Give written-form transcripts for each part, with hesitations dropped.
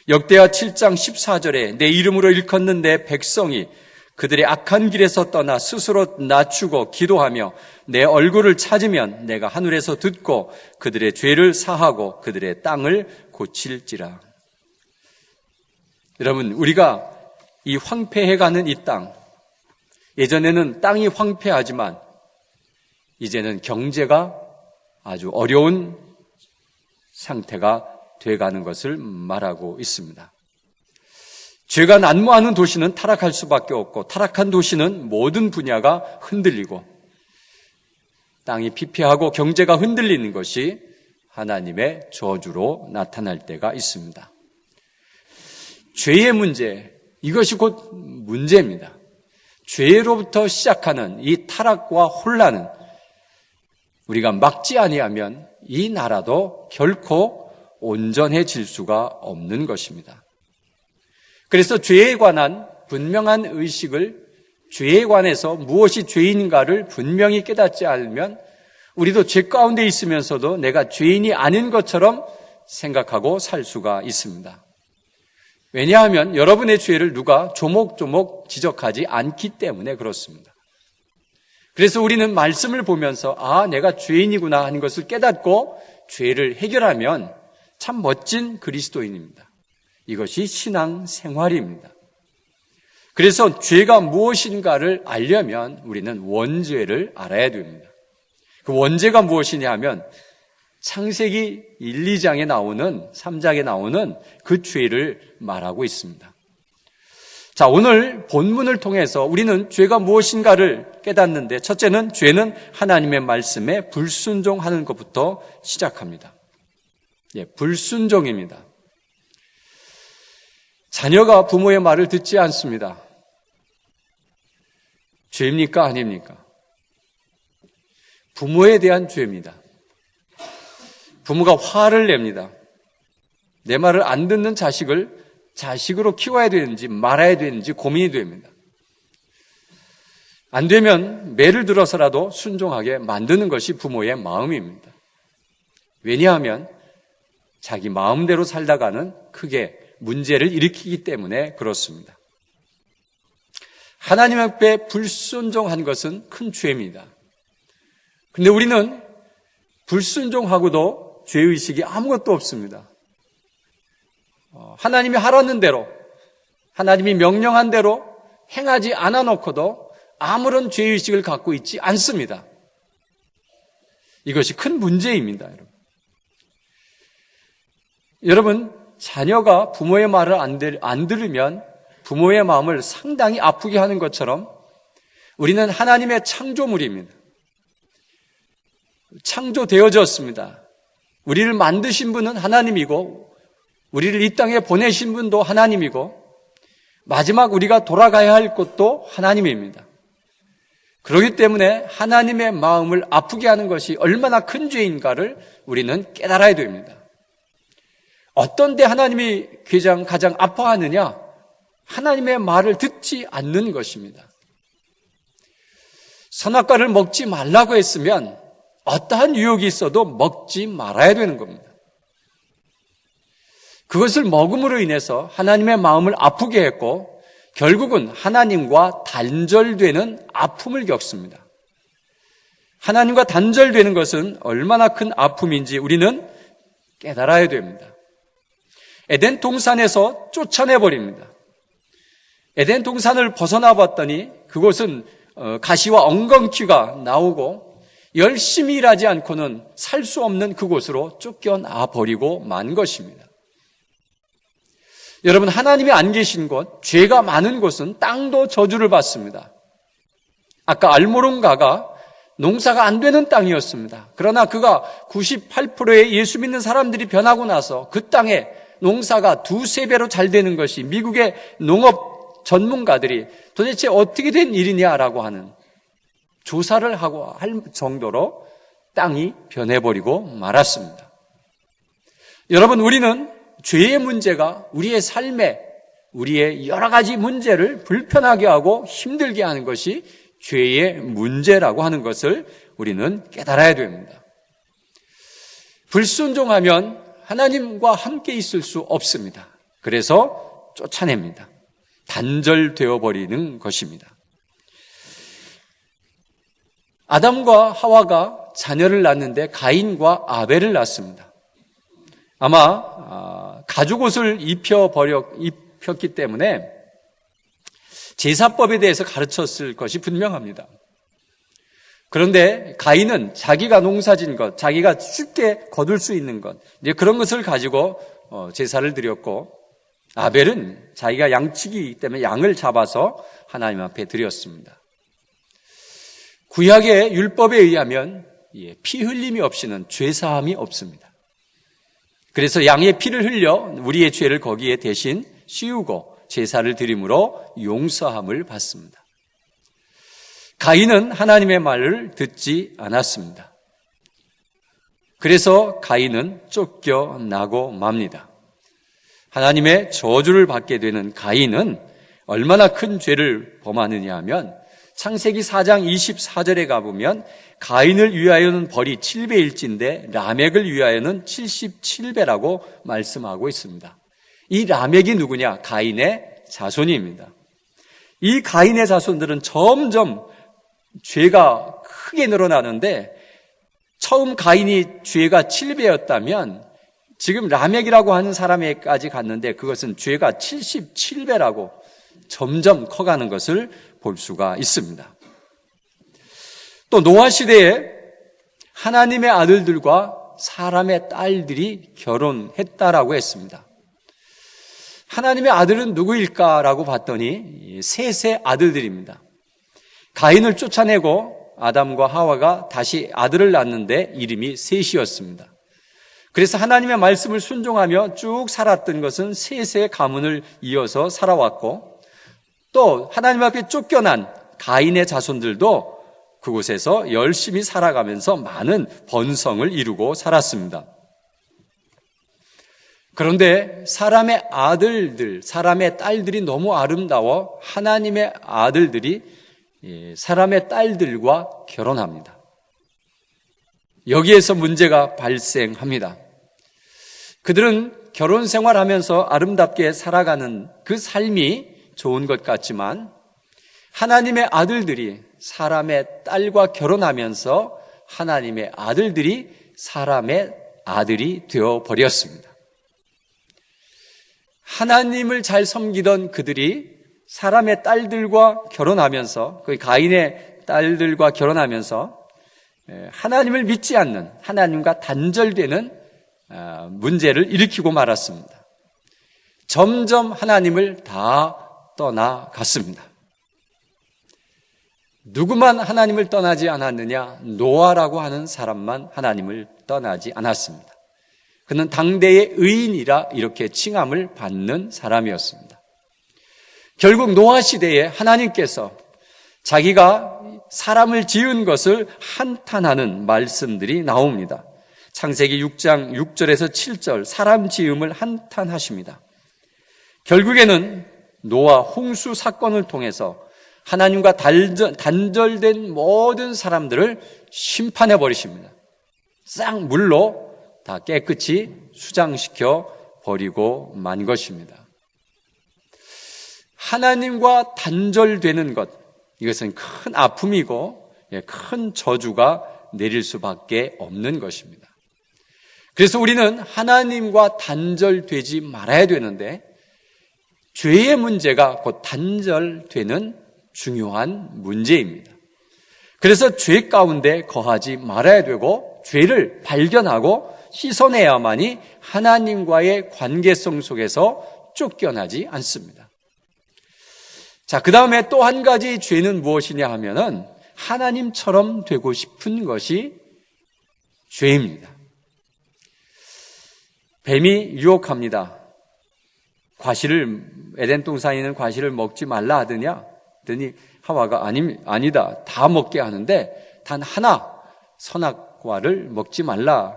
역대하 7장 14절에 내 이름으로 일컫는 내 백성이 그들의 악한 길에서 떠나 스스로 낮추고 기도하며 내 얼굴을 찾으면 내가 하늘에서 듣고 그들의 죄를 사하고 그들의 땅을 고칠지라. 여러분, 우리가 이 황폐해가는 이 땅, 예전에는 땅이 황폐하지만 이제는 경제가 아주 어려운 상태가 돼가는 것을 말하고 있습니다. 죄가 난무하는 도시는 타락할 수밖에 없고 타락한 도시는 모든 분야가 흔들리고 땅이 피폐하고 경제가 흔들리는 것이 하나님의 저주로 나타날 때가 있습니다. 죄의 문제, 이것이 곧 문제입니다. 죄로부터 시작하는 이 타락과 혼란은 우리가 막지 아니하면 이 나라도 결코 온전해질 수가 없는 것입니다. 그래서 죄에 관한 분명한 의식을, 죄에 관해서 무엇이 죄인가를 분명히 깨닫지 않으면 우리도 죄 가운데 있으면서도 내가 죄인이 아닌 것처럼 생각하고 살 수가 있습니다. 왜냐하면 여러분의 죄를 누가 조목조목 지적하지 않기 때문에 그렇습니다. 그래서 우리는 말씀을 보면서 내가 죄인이구나 하는 것을 깨닫고 죄를 해결하면 참 멋진 그리스도인입니다. 이것이 신앙 생활입니다. 그래서 죄가 무엇인가를 알려면 우리는 원죄를 알아야 됩니다. 그 원죄가 무엇이냐 하면 창세기 1, 2장에 나오는 3장에 나오는 그 죄를 말하고 있습니다. 자, 오늘 본문을 통해서 우리는 죄가 무엇인가를 깨닫는데 첫째는 죄는 하나님의 말씀에 불순종하는 것부터 시작합니다. 불순종입니다. 자녀가 부모의 말을 듣지 않습니다. 죄입니까? 아닙니까? 부모에 대한 죄입니다. 부모가 화를 냅니다. 내 말을 안 듣는 자식을 자식으로 키워야 되는지 말아야 되는지 고민이 됩니다. 안 되면 매를 들어서라도 순종하게 만드는 것이 부모의 마음입니다. 왜냐하면 자기 마음대로 살다가는 크게 문제를 일으키기 때문에 그렇습니다. 하나님 앞에 불순종한 것은 큰 죄입니다. 근데 우리는 불순종하고도 죄의식이 아무것도 없습니다. 하나님이 하라는 대로, 하나님이 명령한 대로 행하지 않아 놓고도 아무런 죄의식을 갖고 있지 않습니다. 이것이 큰 문제입니다, 여러분. 여러분, 자녀가 부모의 말을 안 들으면 부모의 마음을 상당히 아프게 하는 것처럼 우리는 하나님의 창조물입니다. 창조되어졌습니다. 우리를 만드신 분은 하나님이고 우리를 이 땅에 보내신 분도 하나님이고 마지막 우리가 돌아가야 할 곳도 하나님입니다. 그렇기 때문에 하나님의 마음을 아프게 하는 것이 얼마나 큰 죄인가를 우리는 깨달아야 됩니다. 어떤 데 하나님이 가장 아파하느냐? 하나님의 말을 듣지 않는 것입니다. 선악과를 먹지 말라고 했으면 어떠한 유혹이 있어도 먹지 말아야 되는 겁니다. 그것을 먹음으로 인해서 하나님의 마음을 아프게 했고 결국은 하나님과 단절되는 아픔을 겪습니다. 하나님과 단절되는 것은 얼마나 큰 아픔인지 우리는 깨달아야 됩니다. 에덴 동산에서 쫓아내버립니다. 에덴 동산을 벗어나 봤더니 그곳은 가시와 엉겅퀴가 나오고 열심히 일하지 않고는 살 수 없는 그곳으로 쫓겨나 버리고 만 것입니다. 여러분, 하나님이 안 계신 곳, 죄가 많은 곳은 땅도 저주를 받습니다. 아까 알모론가가 농사가 안 되는 땅이었습니다. 그러나 그가 98%의 예수 믿는 사람들이 변하고 나서 그 땅에 농사가 2-3배로 잘 되는 것이 미국의 농업 전문가들이 도대체 어떻게 된 일이냐라고 하는 조사를 하고 할 정도로 땅이 변해버리고 말았습니다. 여러분, 우리는 죄의 문제가 우리의 삶에 우리의 여러 가지 문제를 불편하게 하고 힘들게 하는 것이 죄의 문제라고 하는 것을 우리는 깨달아야 됩니다. 불순종하면 하나님과 함께 있을 수 없습니다. 그래서 쫓아냅니다. 단절되어 버리는 것입니다. 아담과 하와가 자녀를 낳는데 가인과 아벨을 낳습니다. 아마 가죽 옷을 입혔기 때문에 제사법에 대해서 가르쳤을 것이 분명합니다. 그런데 가인은 자기가 농사진 것, 자기가 쉽게 거둘 수 있는 것, 이제 그런 것을 가지고 제사를 드렸고, 아벨은 자기가 양치기이기 때문에 양을 잡아서 하나님 앞에 드렸습니다. 구약의 율법에 의하면 피 흘림이 없이는 죄사함이 없습니다. 그래서 양의 피를 흘려 우리의 죄를 거기에 대신 씌우고 제사를 드림으로 용서함을 받습니다. 가인은 하나님의 말을 듣지 않았습니다. 그래서 가인은 쫓겨나고 맙니다. 하나님의 저주를 받게 되는 가인은 얼마나 큰 죄를 범하느냐 하면 창세기 4장 24절에 가보면 가인을 위하여는 벌이 7배일진데 라멕을 위하여는 77배라고 말씀하고 있습니다. 이 라멕이 누구냐? 가인의 자손입니다. 이 가인의 자손들은 점점 죄가 크게 늘어나는데 처음 가인이 죄가 7배였다면 지금 라멕이라고 하는 사람에게까지 갔는데 그것은 죄가 77배라고 점점 커가는 것을 볼 수가 있습니다. 또 노아 시대에 하나님의 아들들과 사람의 딸들이 결혼했다라고 했습니다. 하나님의 아들은 누구일까라고 봤더니 셋의 아들들입니다. 가인을 쫓아내고 아담과 하와가 다시 아들을 낳는데 이름이 셋이었습니다. 그래서 하나님의 말씀을 순종하며 쭉 살았던 것은 셋의 가문을 이어서 살아왔고, 또 하나님 앞에 쫓겨난 가인의 자손들도 그곳에서 열심히 살아가면서 많은 번성을 이루고 살았습니다. 그런데 사람의 아들들, 사람의 딸들이 너무 아름다워 하나님의 아들들이 사람의 딸들과 결혼합니다. 여기에서 문제가 발생합니다. 그들은 결혼 생활하면서 아름답게 살아가는 그 삶이 좋은 것 같지만 하나님의 아들들이 사람의 딸과 결혼하면서 하나님의 아들들이 사람의 아들이 되어버렸습니다. 하나님을 잘 섬기던 그들이 사람의 딸들과 결혼하면서, 그 가인의 딸들과 결혼하면서 하나님을 믿지 않는, 하나님과 단절되는 문제를 일으키고 말았습니다. 점점 하나님을 다 떠나갔습니다. 누구만 하나님을 떠나지 않았느냐? 노아라고 하는 사람만 하나님을 떠나지 않았습니다. 그는 당대의 의인이라 이렇게 칭함을 받는 사람이었습니다. 결국 노아 시대에 하나님께서 자기가 사람을 지은 것을 한탄하는 말씀들이 나옵니다. 창세기 6장 6절에서 7절 사람 지음을 한탄하십니다. 결국에는 노아 홍수 사건을 통해서 하나님과 단절된 모든 사람들을 심판해 버리십니다. 싹 물로 다 깨끗이 수장시켜 버리고 만 것입니다. 하나님과 단절되는 것, 이것은 큰 아픔이고 큰 저주가 내릴 수밖에 없는 것입니다. 그래서 우리는 하나님과 단절되지 말아야 되는데 죄의 문제가 곧 단절되는 중요한 문제입니다. 그래서 죄 가운데 거하지 말아야 되고 죄를 발견하고 씻어내야만이 하나님과의 관계성 속에서 쫓겨나지 않습니다. 자, 그 다음에 또 한 가지 죄는 무엇이냐 하면은 하나님처럼 되고 싶은 것이 죄입니다. 뱀이 유혹합니다. 에덴 동산에 있는 과실을 먹지 말라 하더냐? 그랬더니 하와가 아니다. 다 먹게 하는데 단 하나 선악과를 먹지 말라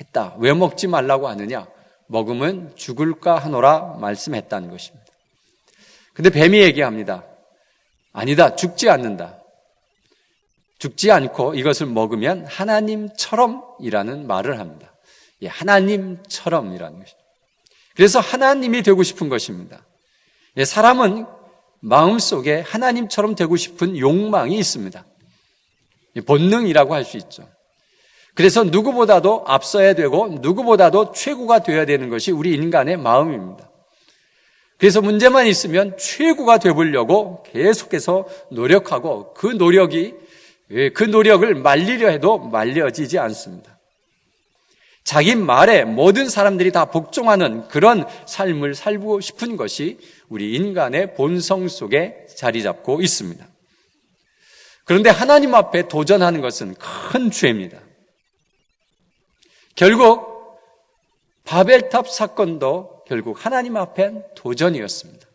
했다. 왜 먹지 말라고 하느냐? 먹으면 죽을까 하노라 말씀했다는 것입니다. 근데 뱀이 얘기합니다. 아니다. 죽지 않는다. 죽지 않고 이것을 먹으면 하나님처럼이라는 말을 합니다. 하나님처럼이라는 것입니다. 그래서 하나님이 되고 싶은 것입니다. 사람은 마음속에 하나님처럼 되고 싶은 욕망이 있습니다. 본능이라고 할 수 있죠. 그래서 누구보다도 앞서야 되고 누구보다도 최고가 되어야 되는 것이 우리 인간의 마음입니다. 그래서 문제만 있으면 최고가 되보려고 계속해서 노력하고 그 노력을 말리려 해도 말려지지 않습니다. 자기 말에 모든 사람들이 다 복종하는 그런 삶을 살고 싶은 것이 우리 인간의 본성 속에 자리 잡고 있습니다. 그런데 하나님 앞에 도전하는 것은 큰 죄입니다. 결국 바벨탑 사건도 결국 하나님 앞엔 도전이었습니다.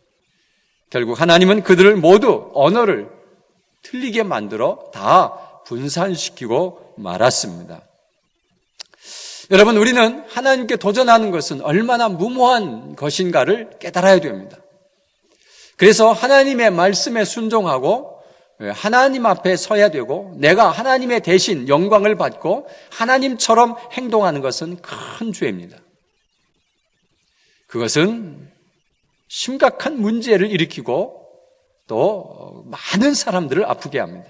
결국 하나님은 그들을 모두 언어를 틀리게 만들어 다 분산시키고 말았습니다. 여러분, 우리는 하나님께 도전하는 것은 얼마나 무모한 것인가를 깨달아야 됩니다. 그래서 하나님의 말씀에 순종하고 하나님 앞에 서야 되고 내가 하나님의 대신 영광을 받고 하나님처럼 행동하는 것은 큰 죄입니다. 그것은 심각한 문제를 일으키고 또 많은 사람들을 아프게 합니다.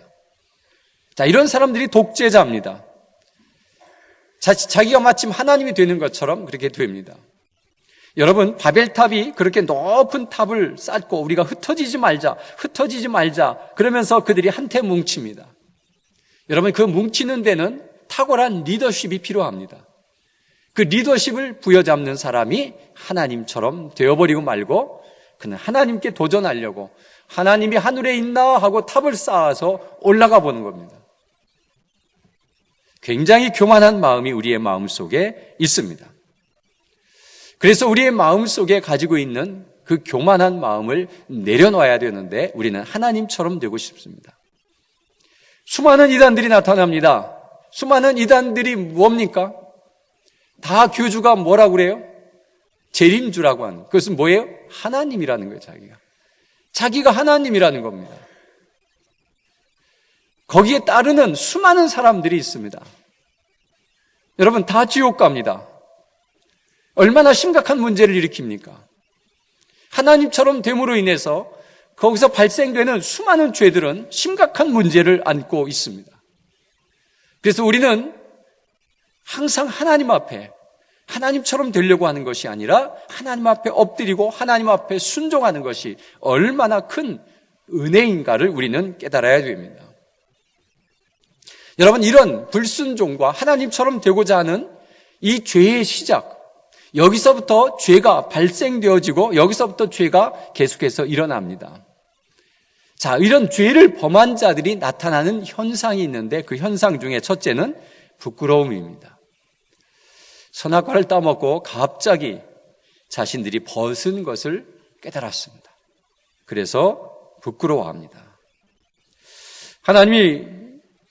자, 이런 사람들이 독재자입니다. 자기가 마침 하나님이 되는 것처럼 그렇게 됩니다. 여러분, 바벨탑이 그렇게 높은 탑을 쌓고 우리가 흩어지지 말자 그러면서 그들이 한테 뭉칩니다. 여러분, 그 뭉치는 데는 탁월한 리더십이 필요합니다. 그 리더십을 부여잡는 사람이 하나님처럼 되어버리고 말고 그는 하나님께 도전하려고 하나님이 하늘에 있나 하고 탑을 쌓아서 올라가 보는 겁니다. 굉장히 교만한 마음이 우리의 마음 속에 있습니다. 그래서 우리의 마음 속에 가지고 있는 그 교만한 마음을 내려놔야 되는데 우리는 하나님처럼 되고 싶습니다. 수많은 이단들이 나타납니다. 수많은 이단들이 뭡니까? 다 교주가 뭐라고 그래요? 재림주라고 하는. 그것은 뭐예요? 하나님이라는 거예요, 자기가 하나님이라는 겁니다. 거기에 따르는 수많은 사람들이 있습니다. 여러분, 다 지옥 갑니다. 얼마나 심각한 문제를 일으킵니까? 하나님처럼 됨으로 인해서 거기서 발생되는 수많은 죄들은 심각한 문제를 안고 있습니다. 그래서 우리는 항상 하나님 앞에 하나님처럼 되려고 하는 것이 아니라 하나님 앞에 엎드리고 하나님 앞에 순종하는 것이 얼마나 큰 은혜인가를 우리는 깨달아야 됩니다. 여러분, 이런 불순종과 하나님처럼 되고자 하는 이 죄의 시작, 여기서부터 죄가 발생되어지고 여기서부터 죄가 계속해서 일어납니다. 자, 이런 죄를 범한 자들이 나타나는 현상이 있는데 그 현상 중에 첫째는 부끄러움입니다. 선악과를 따먹고 갑자기 자신들이 벗은 것을 깨달았습니다. 그래서 부끄러워합니다. 하나님이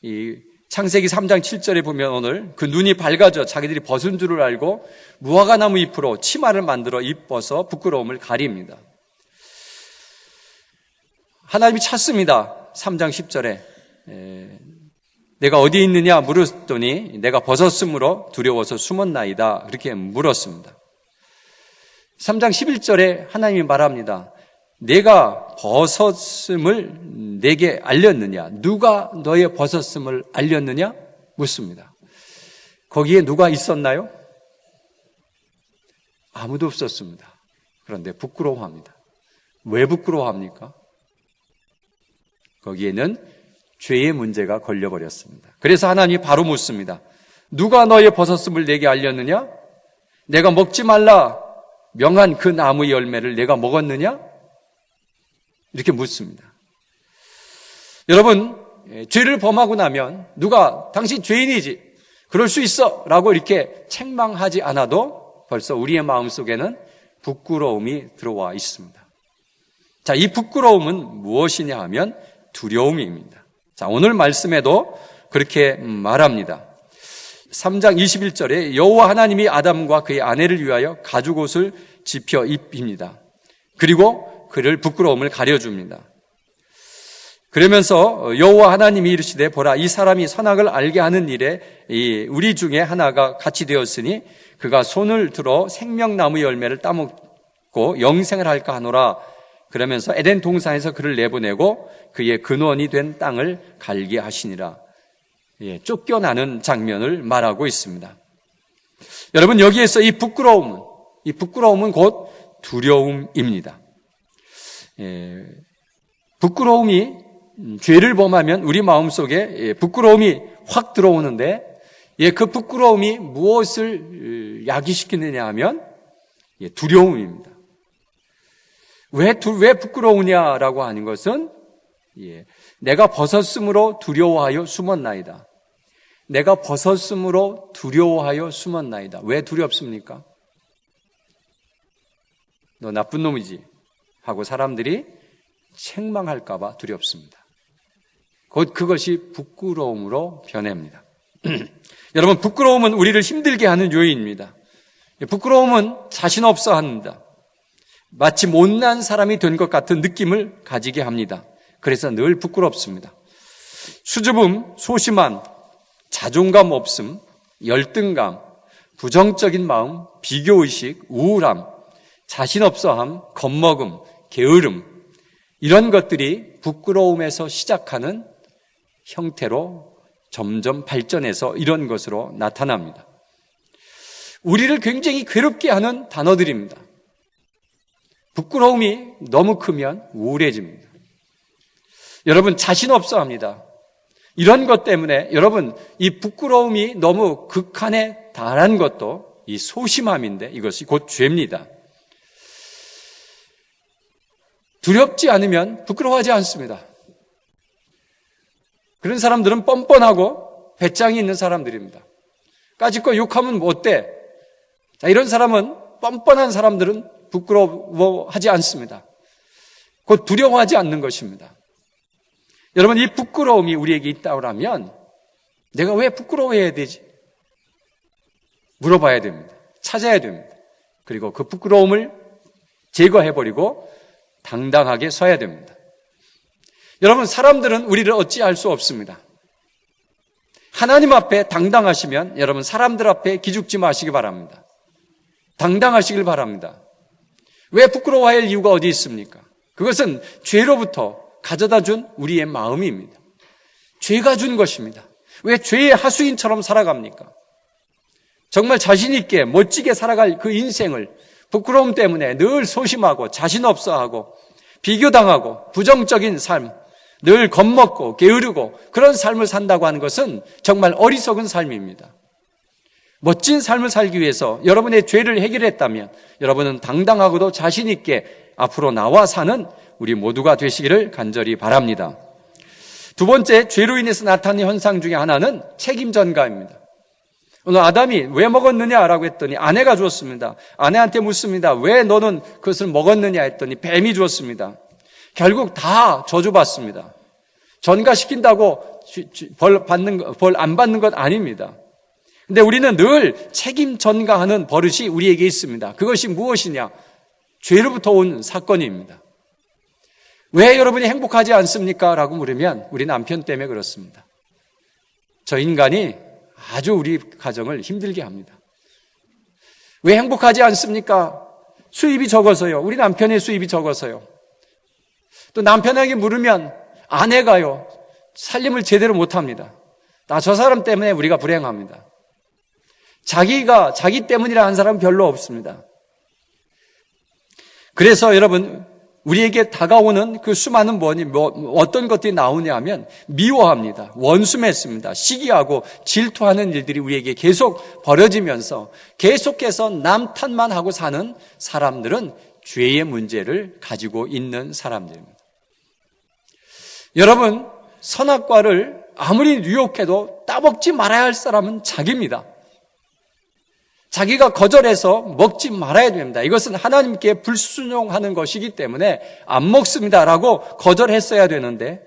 이 창세기 3장 7절에 보면 오늘 그 눈이 밝아져 자기들이 벗은 줄을 알고 무화과나무 잎으로 치마를 만들어 입어서 부끄러움을 가립니다. 하나님이 찾습니다. 3장 10절에 내가 어디 있느냐 물었더니 내가 벗었으므로 두려워서 숨었나이다 그렇게 물었습니다. 3장 11절에 하나님이 말합니다. 내가 벗었음을 내게 알렸느냐? 누가 너의 벗었음을 알렸느냐? 묻습니다. 거기에 누가 있었나요? 아무도 없었습니다. 그런데 부끄러워합니다. 왜 부끄러워합니까? 거기에는 죄의 문제가 걸려버렸습니다. 그래서 하나님이 바로 묻습니다. 누가 너의 벗었음을 내게 알렸느냐? 내가 먹지 말라 명한 그 나무의 열매를 내가 먹었느냐? 이렇게 묻습니다. 여러분, 죄를 범하고 나면 누가 당신 죄인이지 그럴 수 있어 라고 이렇게 책망하지 않아도 벌써 우리의 마음속에는 부끄러움이 들어와 있습니다. 자, 이 부끄러움은 무엇이냐 하면 두려움입니다. 자, 오늘 말씀에도 그렇게 말합니다. 3장 21절에 여호와 하나님이 아담과 그의 아내를 위하여 가죽옷을 집혀 입힙니다. 그리고 그를 부끄러움을 가려줍니다. 그러면서 여호와 하나님이 이르시되 보라 이 사람이 선악을 알게 하는 일에 우리 중에 하나가 같이 되었으니 그가 손을 들어 생명나무 열매를 따먹고 영생을 할까 하노라. 그러면서 에덴 동산에서 그를 내보내고 그의 근원이 된 땅을 갈게 하시니라. 쫓겨나는 장면을 말하고 있습니다. 여러분, 여기에서 이 부끄러움은 곧 두려움입니다. 부끄러움이 죄를 범하면 우리 마음속에 부끄러움이 확 들어오는데 그 부끄러움이 무엇을 야기시키느냐 하면 두려움입니다. 왜 부끄러우냐라고 하는 것은 내가 벗었으므로 두려워하여 숨었나이다. 내가 벗었으므로 두려워하여 숨었나이다. 왜 두렵습니까? 너 나쁜 놈이지 하고 사람들이 책망할까 봐 두렵습니다. 곧 그것이 부끄러움으로 변합니다. 여러분, 부끄러움은 우리를 힘들게 하는 요인입니다. 부끄러움은 자신 없어 합니다. 마치 못난 사람이 된 것 같은 느낌을 가지게 합니다. 그래서 늘 부끄럽습니다. 수줍음, 소심함, 자존감 없음, 열등감, 부정적인 마음, 비교의식, 우울함, 자신 없어함, 겁먹음, 게으름, 이런 것들이 부끄러움에서 시작하는 형태로 점점 발전해서 이런 것으로 나타납니다. 우리를 굉장히 괴롭게 하는 단어들입니다. 부끄러움이 너무 크면 우울해집니다. 여러분, 자신 없어 합니다. 이런 것 때문에 여러분, 이 부끄러움이 너무 극한에 달한 것도 이 소심함인데 이것이 곧 죄입니다. 두렵지 않으면 부끄러워하지 않습니다. 그런 사람들은 뻔뻔하고 배짱이 있는 사람들입니다. 까짓거 욕하면 뭐 어때? 자, 이런 사람은 뻔뻔한 사람들은 부끄러워하지 않습니다. 곧 두려워하지 않는 것입니다. 여러분, 이 부끄러움이 우리에게 있다고 하면 내가 왜 부끄러워해야 되지? 물어봐야 됩니다. 찾아야 됩니다. 그리고 그 부끄러움을 제거해버리고 당당하게 서야 됩니다. 여러분, 사람들은 우리를 어찌할 수 없습니다. 하나님 앞에 당당하시면 여러분, 사람들 앞에 기죽지 마시기 바랍니다. 당당하시길 바랍니다. 왜 부끄러워할 이유가 어디 있습니까? 그것은 죄로부터 가져다 준 우리의 마음입니다. 죄가 준 것입니다. 왜 죄의 하수인처럼 살아갑니까? 정말 자신 있게 멋지게 살아갈 그 인생을 부끄러움 때문에 늘 소심하고 자신 없어하고 비교당하고 부정적인 삶, 늘 겁먹고 게으르고 그런 삶을 산다고 하는 것은 정말 어리석은 삶입니다. 멋진 삶을 살기 위해서 여러분의 죄를 해결했다면 여러분은 당당하고도 자신 있게 앞으로 나와 사는 우리 모두가 되시기를 간절히 바랍니다. 두 번째, 죄로 인해서 나타나는 현상 중에 하나는 책임 전가입니다. 오늘 아담이 왜 먹었느냐라고 했더니 아내가 주었습니다. 아내한테 묻습니다. 왜 너는 그것을 먹었느냐 했더니 뱀이 주었습니다. 결국 다 저주받습니다. 전가시킨다고 벌 안 받는 것 아닙니다. 근데 우리는 늘 책임 전가하는 버릇이 우리에게 있습니다. 그것이 무엇이냐? 죄로부터 온 사건입니다. 왜 여러분이 행복하지 않습니까? 라고 물으면 우리 남편 때문에 그렇습니다. 저 인간이 아주 우리 가정을 힘들게 합니다. 왜 행복하지 않습니까? 수입이 적어서요. 우리 남편의 수입이 적어서요. 또 남편에게 물으면 아내가요, 살림을 제대로 못합니다. 저 사람 때문에 우리가 불행합니다. 자기 때문이라 한 사람은 별로 없습니다. 그래서 여러분, 우리에게 다가오는 그 수많은 어떤 것들이 나오냐 하면 미워합니다. 원수맺습니다. 시기하고 질투하는 일들이 우리에게 계속 벌어지면서 계속해서 남 탓만 하고 사는 사람들은 죄의 문제를 가지고 있는 사람들입니다. 여러분, 선악과를 아무리 유혹해도 따먹지 말아야 할 사람은 자기입니다. 자기가 거절해서 먹지 말아야 됩니다. 이것은 하나님께 불순종하는 것이기 때문에 안 먹습니다라고 거절했어야 되는데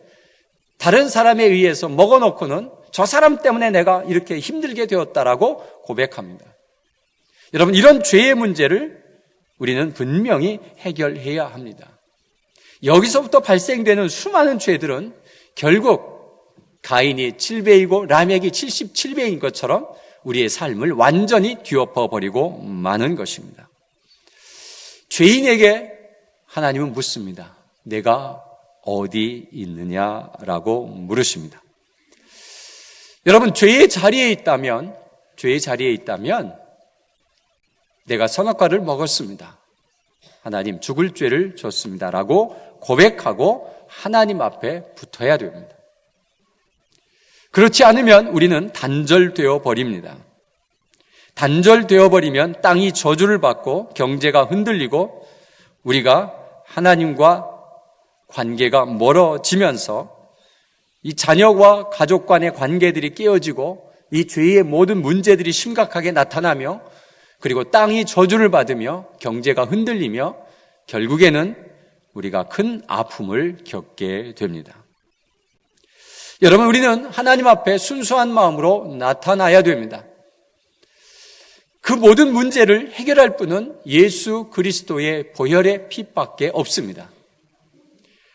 다른 사람에 의해서 먹어놓고는 저 사람 때문에 내가 이렇게 힘들게 되었다라고 고백합니다. 여러분, 이런 죄의 문제를 우리는 분명히 해결해야 합니다. 여기서부터 발생되는 수많은 죄들은 결국 가인이 7배이고 라멕이 77배인 것처럼 우리의 삶을 완전히 뒤엎어 버리고 마는 것입니다. 죄인에게 하나님은 묻습니다. 내가 어디 있느냐라고 물으십니다. 여러분, 죄의 자리에 있다면 내가 선악과를 먹었습니다. 하나님, 죽을 죄를 졌습니다라고 고백하고 하나님 앞에 붙어야 됩니다. 그렇지 않으면 우리는 단절되어 버립니다. 단절되어 버리면 땅이 저주를 받고 경제가 흔들리고 우리가 하나님과 관계가 멀어지면서 이 자녀와 가족 간의 관계들이 깨어지고 이 죄의 모든 문제들이 심각하게 나타나며 그리고 땅이 저주를 받으며 경제가 흔들리며 결국에는 우리가 큰 아픔을 겪게 됩니다. 여러분, 우리는 하나님 앞에 순수한 마음으로 나타나야 됩니다. 그 모든 문제를 해결할 분은 예수 그리스도의 보혈의 피밖에 없습니다.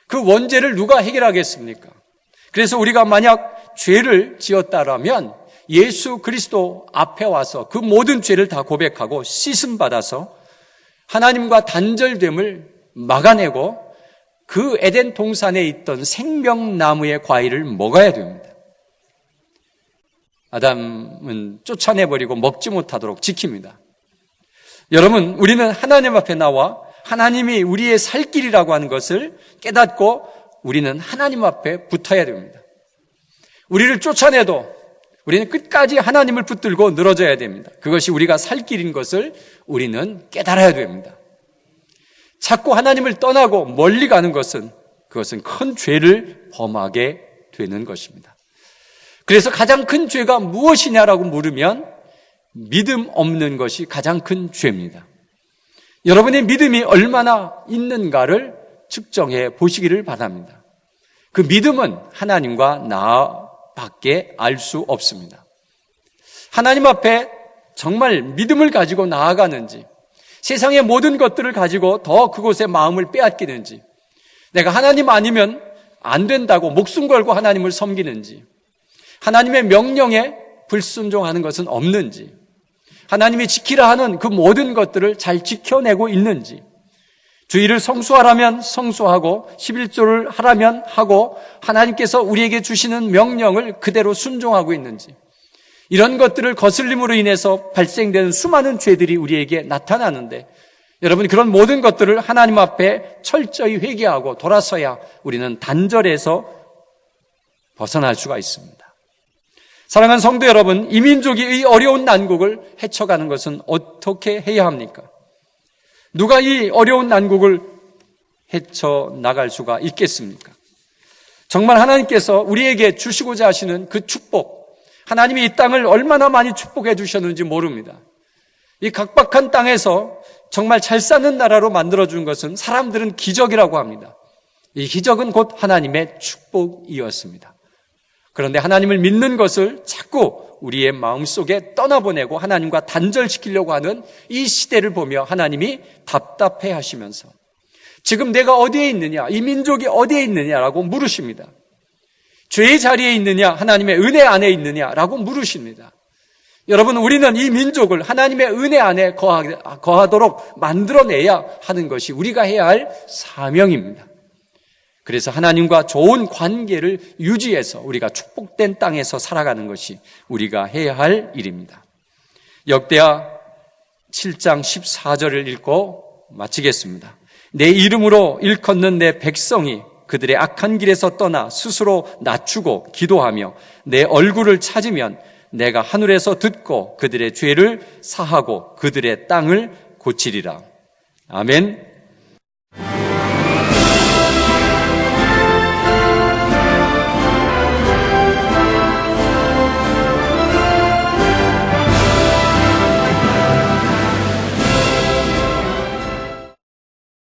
그 원죄를 누가 해결하겠습니까? 그래서 우리가 만약 죄를 지었다라면 예수 그리스도 앞에 와서 그 모든 죄를 다 고백하고 씻음받아서 하나님과 단절됨을 막아내고 그 에덴 동산에 있던 생명나무의 과일을 먹어야 됩니다. 아담은 쫓아내버리고 먹지 못하도록 지킵니다. 여러분, 우리는 하나님 앞에 나와 하나님이 우리의 살 길이라고 하는 것을 깨닫고 우리는 하나님 앞에 붙어야 됩니다. 우리를 쫓아내도 우리는 끝까지 하나님을 붙들고 늘어져야 됩니다. 그것이 우리가 살 길인 것을 우리는 깨달아야 됩니다. 자꾸 하나님을 떠나고 멀리 가는 것은 그것은 큰 죄를 범하게 되는 것입니다. 그래서 가장 큰 죄가 무엇이냐라고 물으면 믿음 없는 것이 가장 큰 죄입니다. 여러분의 믿음이 얼마나 있는가를 측정해 보시기를 바랍니다. 그 믿음은 하나님과 나밖에 알 수 없습니다. 하나님 앞에 정말 믿음을 가지고 나아가는지, 세상의 모든 것들을 가지고 더 그곳에 마음을 빼앗기는지, 내가 하나님 아니면 안 된다고 목숨 걸고 하나님을 섬기는지, 하나님의 명령에 불순종하는 것은 없는지, 하나님이 지키라 하는 그 모든 것들을 잘 지켜내고 있는지, 주일을 성수하라면 성수하고 11조를 하라면 하고 하나님께서 우리에게 주시는 명령을 그대로 순종하고 있는지, 이런 것들을 거슬림으로 인해서 발생되는 수많은 죄들이 우리에게 나타나는데, 여러분, 그런 모든 것들을 하나님 앞에 철저히 회개하고 돌아서야 우리는 단절에서 벗어날 수가 있습니다. 사랑하는 성도 여러분, 이 민족이 이 어려운 난국을 헤쳐가는 것은 어떻게 해야 합니까? 누가 이 어려운 난국을 헤쳐나갈 수가 있겠습니까? 정말 하나님께서 우리에게 주시고자 하시는 그 축복, 하나님이 이 땅을 얼마나 많이 축복해 주셨는지 모릅니다. 이 각박한 땅에서 정말 잘 사는 나라로 만들어준 것은 사람들은 기적이라고 합니다. 이 기적은 곧 하나님의 축복이었습니다. 그런데 하나님을 믿는 것을 자꾸 우리의 마음속에 떠나보내고 하나님과 단절시키려고 하는 이 시대를 보며 하나님이 답답해 하시면서 지금 내가 어디에 있느냐, 이 민족이 어디에 있느냐라고 물으십니다. 죄의 자리에 있느냐, 하나님의 은혜 안에 있느냐라고 물으십니다. 여러분, 우리는 이 민족을 하나님의 은혜 안에 거하도록 만들어내야 하는 것이 우리가 해야 할 사명입니다. 그래서 하나님과 좋은 관계를 유지해서 우리가 축복된 땅에서 살아가는 것이 우리가 해야 할 일입니다. 역대하 7장 14절을 읽고 마치겠습니다. 내 이름으로 일컫는 내 백성이 그들의 악한 길에서 떠나 스스로 낮추고 기도하며 내 얼굴을 찾으면 내가 하늘에서 듣고 그들의 죄를 사하고 그들의 땅을 고치리라. 아멘.